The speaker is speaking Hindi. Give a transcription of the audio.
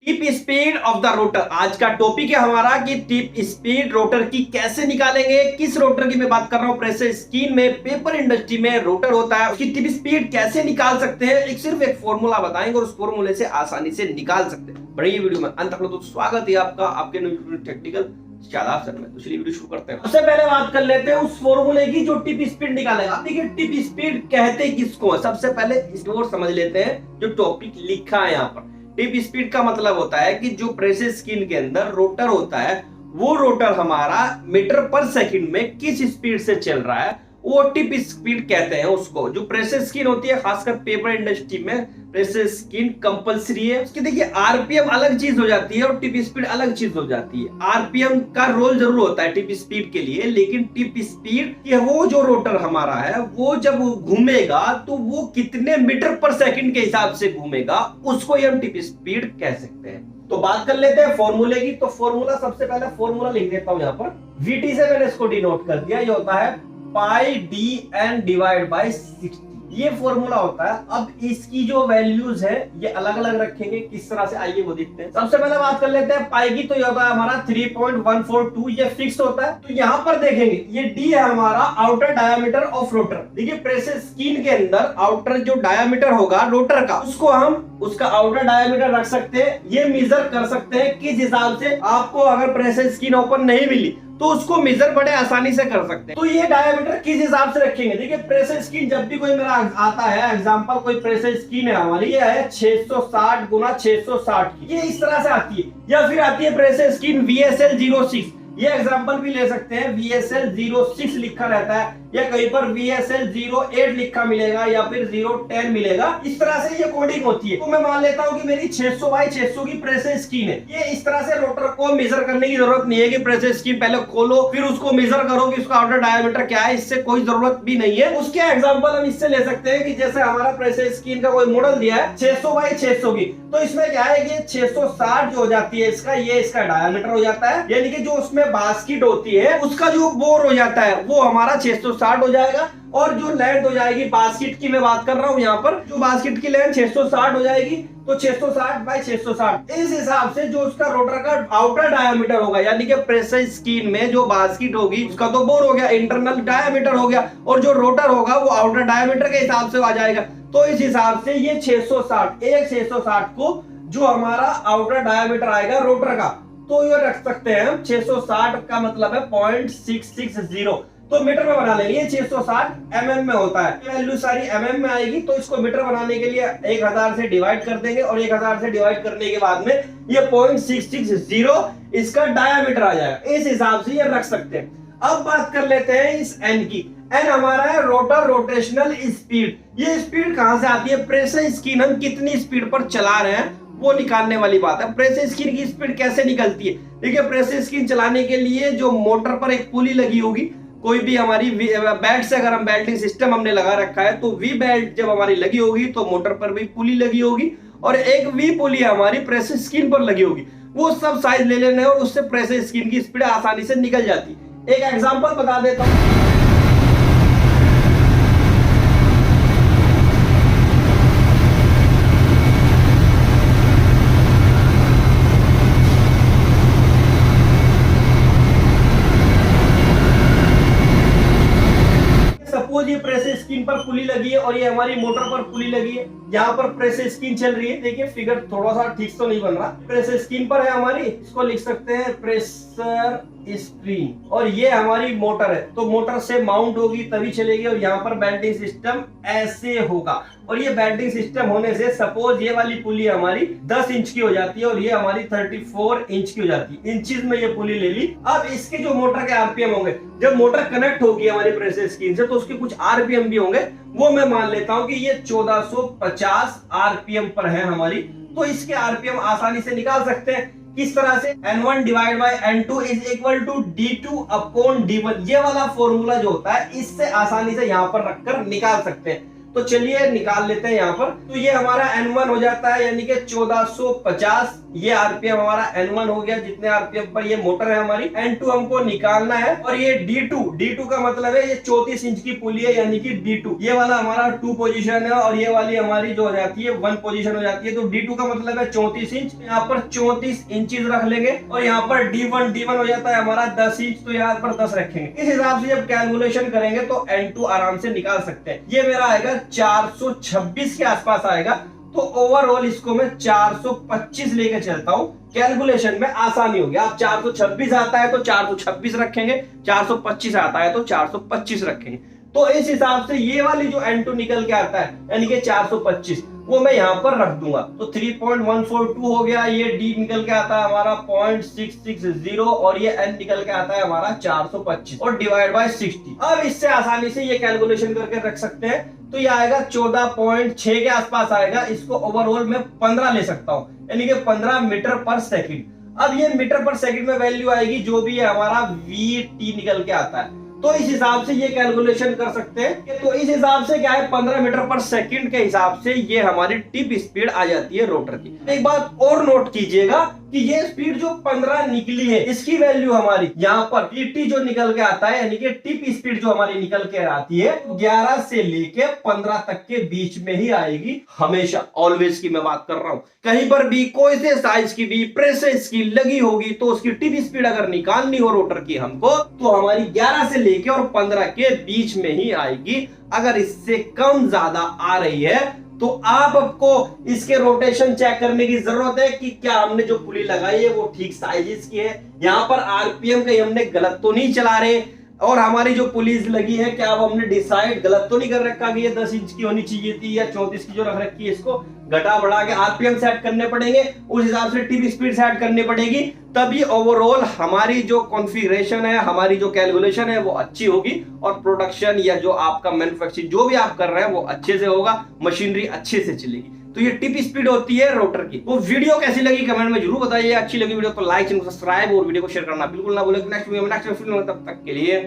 Tip speed of the rotor. आज का टॉपिक है हमारा कि टिप स्पीड रोटर की कैसे निकालेंगे। किस रोटर की मैं बात कर रहा हूं? प्रेशर स्कीन में, पेपर इंडस्ट्री में रोटर होता है, उसकी टिप स्पीड कैसे निकाल सकते हैं, सिर्फ एक फॉर्मूला बताएंगे और उस फॉर्मूले से आसानी से निकाल सकते हैं। बढ़िए वीडियो में अंत तक तो स्वागत है आपका आपके टेक्निकल शादाब सर में। तो चलिए वीडियो शुरू करते हैं। सबसे पहले बात कर लेते हैं उस फॉर्मूले की जो टिप स्पीड निकालेगा। देखिए टिप स्पीड कहते किसको है, सबसे पहले इसको समझ लेते हैं जो टॉपिक लिखा है यहाँ पर। टिप स्पीड का मतलब होता है कि जो प्रेशर स्कीन के अंदर रोटर होता है, वो रोटर हमारा मीटर पर सेकंड में किस स्पीड से चल रहा है, वो टिप स्पीड कहते हैं उसको। जो प्रेशर स्कीन होती है, खासकर पेपर इंडस्ट्री में प्रेशर स्कीन कंपलसरी है। उसकी देखिए आरपीएम अलग चीज हो जाती है और टिप स्पीड अलग चीज हो जाती है। आरपीएम का रोल जरूर होता है टिप स्पीड के लिए, लेकिन टिप स्पीड ये वो जो रोटर हमारा है वो जब घूमेगा तो वो कितने मीटर पर सेकंड के हिसाब से घूमेगा, उसको हम टिप स्पीड कह सकते हैं। तो बात कर लेते हैं फॉर्मूले की। तो फॉर्मूला, सबसे पहले फॉर्मूला लिख देता हूं यहाँ पर। वीटी से मैंने इसको डिनोट कर दिया। ये होता है पाई डी एन डिवाइड बाई 60। ये फॉर्मूला होता है। अब इसकी जो वैल्यूज है ये अलग अलग रखेंगे, किस तरह से आइए वो देखते हैं। सबसे पहले बात कर लेते हैं पाई की। तो ये होता है हमारा 3.142, ये फिक्स होता है। तो यहाँ पर देखेंगे ये डी है हमारा आउटर डायामीटर ऑफ रोटर। देखिए प्रेशर स्कीन के अंदर आउटर जो डायामीटर होगा रोटर का, उसको हम उसका आउटर डायामीटर रख सकते हैं। ये मेजर कर सकते हैं किस हिसाब से। आपको अगर प्रेशर स्कीन ओपन नहीं मिली तो उसको मेजर बड़े आसानी से कर सकते हैं। तो ये डायमीटर किस हिसाब से रखेंगे? देखिए प्रेशर स्कीन जब भी कोई मेरा आता है एग्जांपल, कोई प्रेशर स्कीन है हमारी, ये है 660 गुना 660 की, ये इस तरह से आती है। या फिर आती है प्रेशर स्कीन VSL 06, ये एग्जांपल भी ले सकते हैं। VSL 06 लिखा रहता है या कहीं पर VSL 08 लिखा मिलेगा या फिर 010 मिलेगा। इस तरह से ये कोडिंग होती है। तो मैं मान लेता हूं कि मेरी 600 बाई 600 की प्रेशर स्कीन है। ये इस तरह से रोटर को मेजर करने की जरूरत नहीं है कि प्रेशर स्कीन पहले खोलो फिर उसको मेजर करो कि उसका आउटर डायमीटर क्या है, इससे कोई जरूरत भी नहीं है। उसके एग्जांपल हम इससे ले सकते हैं कि जैसे हमारा प्रेशर स्कीन का कोई मॉडल दिया है 600 बाई 600 की, तो इसमें क्या है कि 660 जो हो जाती है इसका, ये इसका डायमीटर हो जाता है। यानी कि जो उसमें बास्केट होती है उसका जो बोर हो जाता है वो हमारा 660 हो जाएगा। और जो लेंथ हो जाएगी बास्केट की, मैं बात कर रहा हूं यहाँ पर, जो बास्केट की लेंथ 660 हो जाएगी। तो 660 बाई 660 इस हिसाब से जो उसका रोटर का आउटर डायमीटर होगा, यानी कि प्रेशर स्कीन में जो बास्केट होगी उसका तो बोर हो गया, इंटरनल डायमीटर हो गया, और जो रोटर होगा वो आउटर डायमीटर के हिसाब से आ जाएगा। तो इस हिसाब से ये 660, एक 660 को जो हमारा आउटर डायमीटर आएगा रोटर का, तो ये रख सकते हैं हम 660 का मतलब है 0.660। तो मीटर में बना लेंगे। 660 mm में होता है, वैल्यू सारी mm में आएगी। तो इसको मीटर बनाने के लिए 1000 से डिवाइड कर देंगे और 1000 से डिवाइड करने के बाद में ये 0.660 इसका डायामीटर आ जाएगा। इस हिसाब से ये रख सकते हैं। अब बात कर लेते हैं इस n की। n हमारा है रोटर रोटेशनल स्पीड। ये स्पीड कहां से आती है? प्रेशर स्कीन हम कितनी स्पीड पर चला रहे हैं वो निकालने वाली बात है। प्रेशर स्कीन की स्पीड कैसे निकलती है? देखिए प्रेशर स्कीन चलाने के लिए जो मोटर पर एक पुली लगी होगी, कोई भी हमारी बेल्ट से, अगर हम बेल्टिंग सिस्टम हमने लगा रखा है तो वी बेल्ट जब हमारी लगी होगी तो मोटर पर भी पुली लगी होगी और एक वी पुली हमारी प्रेशर स्कीन पर लगी होगी। वो सब साइज ले लेने और उससे प्रेशर स्कीन की स्पीड आसानी से निकल जाती है। एक एग्जांपल बता देता हूं। सपोज ये प्रेशर स्कीन पर पुली लगी है और ये हमारी मोटर पर पुली लगी है। यहाँ पर प्रेशर स्कीन चल रही है। देखिए फिगर थोड़ा सा ठीक तो नहीं बन रहा। प्रेशर स्कीन पर है हमारी, इसको लिख सकते हैं प्रेशर स्क्रीन, और ये हमारी मोटर है। तो मोटर से माउंट होगी तभी चलेगी और यहाँ पर बेल्टिंग सिस्टम ऐसे होगा। और ये बेल्टिंग सिस्टम होने से सपोज ये वाली पुली हमारी 10 इंच की हो जाती है और ये हमारी 34 इंच की हो जाती है। इंचेस में ये पुली ले ली। अब इसके जो मोटर के आरपीएम होंगे, जब मोटर कनेक्ट होगी हमारी प्रेशर स्कीन से, तो उसके कुछ आरपीएम भी होंगे। वो मैं मान लेता हूं कि ये 1450 आरपीएम पर है हमारी। तो इसके आरपीएम आसानी से निकाल सकते हैं। किस तरह से? N1 divide by N2 is equal to D2 upon D1। ये वाला फॉर्मूला जो होता है इससे आसानी से यहाँ पर रखकर निकाल सकते हैं। तो चलिए निकाल लेते हैं यहाँ पर। तो ये हमारा N1 हो जाता है यानी कि 1450, ये आरपीएम हमारा N1 हो गया, जितने आरपीएम पर ये मोटर है हमारी। N2 हमको निकालना है, और ये D2 का मतलब है ये 34 इंच की पुली है यानी कि D2, ये वाला हमारा 2 पोजीशन है और ये वाली हमारी जो हो जाती है 1 पोजीशन हो जाती है। तो D2 का मतलब है 34 इंच, यहाँ पर 34 इंचेस रख लेंगे, और यहाँ पर D1 हो जाता है हमारा 10 इंच, तो यहाँ पर 10 रखेंगे। इस हिसाब से जब कैलकुलेशन करेंगे तो N2 आराम से निकाल सकते हैं। ये मेरा आएगा 426 के आसपास आएगा, तो ओवरऑल इसको मैं 425 लेके चलता हूं, कैलकुलेशन में आसानी होगी। आप 426 आता है तो 426 रखेंगे, 425 आता है तो 425 रखेंगे। तो इस हिसाब से ये वाली जो N2 निकल के आता है यानी कि 425, वो मैं यहाँ पर रख दूंगा। तो 3.142 हो गया, ये D निकल के आता है हमारा 0.660, और ये N निकल के आता है हमारा 425 और डिवाइड बाय 60। अब इससे आसानी से ये कैलकुलेशन करके रख सकते हैं। तो ये आएगा 14.6 के आसपास आएगा। इसको ओवरऑल में 15 ले सकता हूँ यानी कि 15 मीटर पर सेकंड। अब ये मीटर पर सेकंड में वैल्यू आएगी जो भी है हमारा VT निकल के आता है, तो इस हिसाब से ये कैलकुलेशन कर सकते हैं। तो इस हिसाब से क्या है, 15 मीटर पर सेकंड के हिसाब से ये हमारी टिप स्पीड आ जाती है रोटर की। एक बात और नोट कीजिएगा कि ये स्पीड जो 15 निकली है, इसकी वैल्यू हमारी यहाँ पर VT जो निकल के आता है यानी कि टिप स्पीड जो हमारी निकल के आती है 11 से लेके 15 तक के बीच में ही आएगी हमेशा, ऑलवेज की मैं बात कर रहा हूं। कहीं पर भी कोई से साइज की भी प्रेसेस की लगी होगी तो उसकी टिप स्पीड अगर निकालनी हो रोटर की हमको, तो हमारी 11 से लेके और 15 के बीच में ही आएगी। अगर इससे कम ज्यादा आ रही है तो आपको इसके रोटेशन चेक करने की जरूरत है कि क्या हमने जो पुली लगाई है वो ठीक साइजेस की है, यहाँ पर आरपीएम कहीं हमने गलत तो नहीं चला रहे, और हमारी जो पुलिस लगी है क्या अब हमने डिसाइड गलत तो नहीं कर रखा कि ये 10 इंच की होनी चाहिए थी या 34 की जो रख रखी है, इसको घटा बढ़ा के आरपीएम सेट करने पड़ेंगे, उस हिसाब से टिप स्पीड सेट करनी पड़ेगी, तभी ओवरऑल हमारी जो कॉन्फ़िगरेशन है, हमारी जो कैलकुलेशन है वो अच्छी होगी, और प्रोडक्शन या जो आपका मैन्युफैक्चरिंग जो भी आप कर रहे हैं वो अच्छे से होगा, मशीनरी अच्छे से चलेगी। तो ये टिप स्पीड होती है रोटर की। वो वीडियो कैसी लगी कमेंट में जरूर बताइए। अच्छी लगी वीडियो तो लाइक, चैनल को सब्सक्राइब और वीडियो को शेयर करना बिल्कुल ना भूलें। नेक्स्ट वीडियो में नेक्स्ट फिल्म, तब तक के लिए